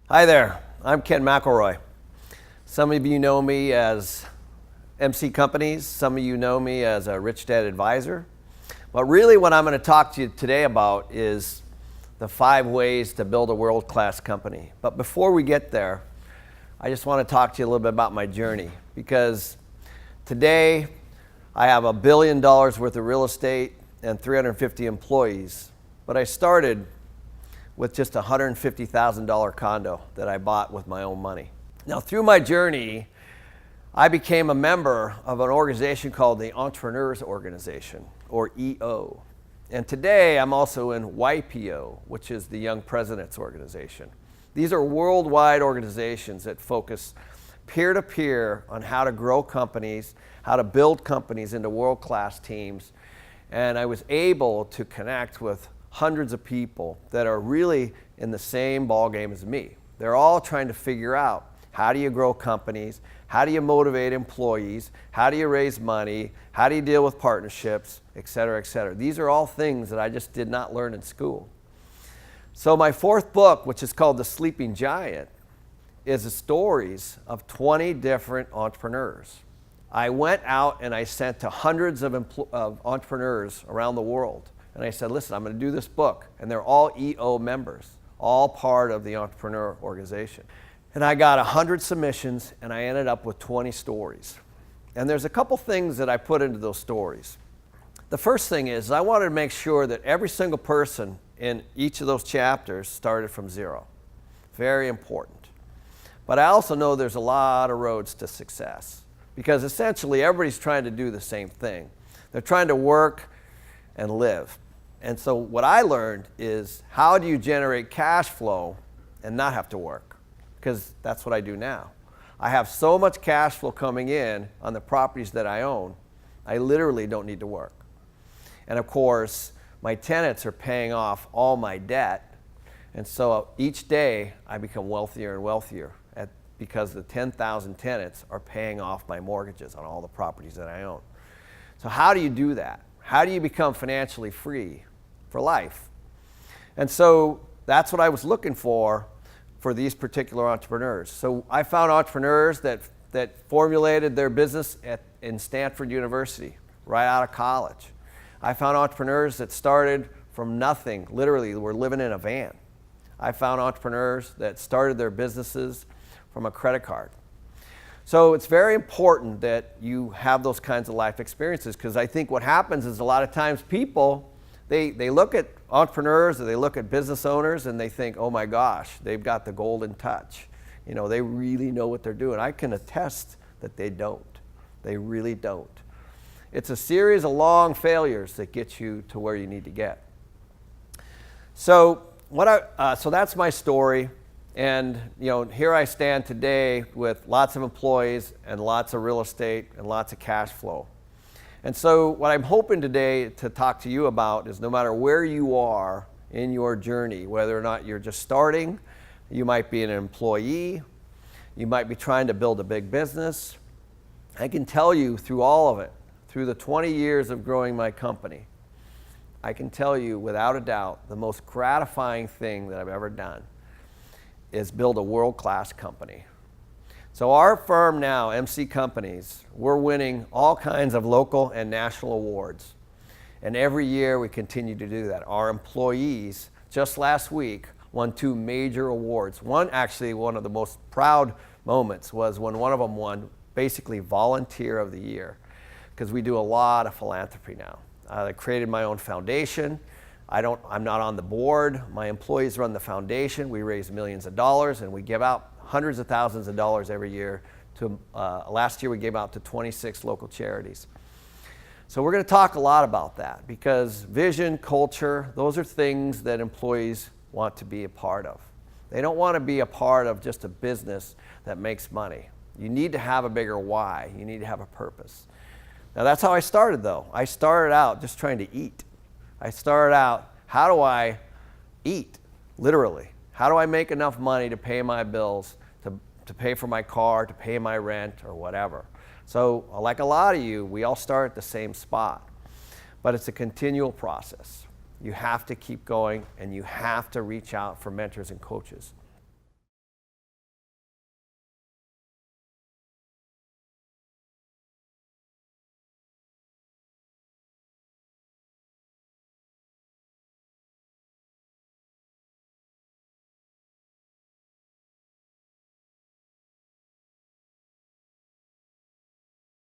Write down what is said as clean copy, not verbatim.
Hi there, I'm Ken McElroy. Some of you know me as MC Companies, some of you know me as a Rich Dad Advisor. But really what I'm going to talk to you today about is the 5 ways to build a world-class company. But before we get there, I just want to talk to you a little bit about my journey, because today I have $1 billion worth of real estate and 350 employees. But I started with just a $150,000 condo that I bought with my own money. Now, through my journey, I became a member of an organization called the Entrepreneurs Organization, or EO. And today, I'm also in YPO, which is the Young Presidents Organization. These are worldwide organizations that focus peer-to-peer on how to grow companies, how to build companies into world-class teams. And I was able to connect with hundreds of people that are really in the same ballgame as me. They're all trying to figure out, how do you grow companies? How do you motivate employees? How do you raise money? How do you deal with partnerships, et cetera, et cetera? These are all things that I just did not learn in school. So my 4th book, which is called The Sleeping Giant, is the stories of 20 different entrepreneurs. I went out and I sent to hundreds of entrepreneurs around the world. And I said, listen, I'm going to do this book. And they're all EO members, all part of the Entrepreneur Organization. And I got 100 submissions, and I ended up with 20 stories. And there's a couple things that I put into those stories. The first thing is I wanted to make sure that every single person in each of those chapters started from zero. Very important. But I also know there's a lot of roads to success, because essentially everybody's trying to do the same thing. They're trying to work and live. And so what I learned is, how do you generate cash flow and not have to work? Because that's what I do now. I have so much cash flow coming in on the properties that I own, I literally don't need to work. And of course, my tenants are paying off all my debt. And so each day I become wealthier and wealthier because the 10,000 tenants are paying off my mortgages on all the properties that I own. So how do you do that? How do you become financially free for life? And so that's what I was looking for these particular entrepreneurs. So I found entrepreneurs that formulated their business in Stanford University, right out of college. I found entrepreneurs that started from nothing, literally were living in a van. I found entrepreneurs that started their businesses from a credit card. So it's very important that you have those kinds of life experiences, because I think what happens is a lot of times people, they look at entrepreneurs or they look at business owners and they think, oh my gosh, they've got the golden touch. You know, they really know what they're doing. I can attest that they don't. They really don't. It's a series of long failures that get you to where you need to get. So so that's my story. And you know, here I stand today with lots of employees and lots of real estate and lots of cash flow. And so what I'm hoping today to talk to you about is, no matter where you are in your journey, whether or not you're just starting, you might be an employee, you might be trying to build a big business, I can tell you through all of it, through the 20 years of growing my company, I can tell you without a doubt, the most gratifying thing that I've ever done is build a world-class company. So our firm now, MC Companies, we're winning all kinds of local and national awards. And every year we continue to do that. Our employees, just last week, won 2 major awards. One of the most proud moments was when one of them won basically Volunteer of the Year, because we do a lot of philanthropy now. I created my own foundation. I'm not on the board. My employees run the foundation. We raise millions of dollars, and we give out hundreds of thousands of dollars every year. Last year we gave out to 26 local charities. So we're going to talk a lot about that, because vision, culture, those are things that employees want to be a part of. They don't want to be a part of just a business that makes money. You need to have a bigger why. You need to have a purpose. Now that's how I started though. I started out just trying to eat. I started out, how do I eat, literally? How do I make enough money to pay my bills, to pay for my car, to pay my rent, or whatever? So like a lot of you, we all start at the same spot, but it's a continual process. You have to keep going, and you have to reach out for mentors and coaches.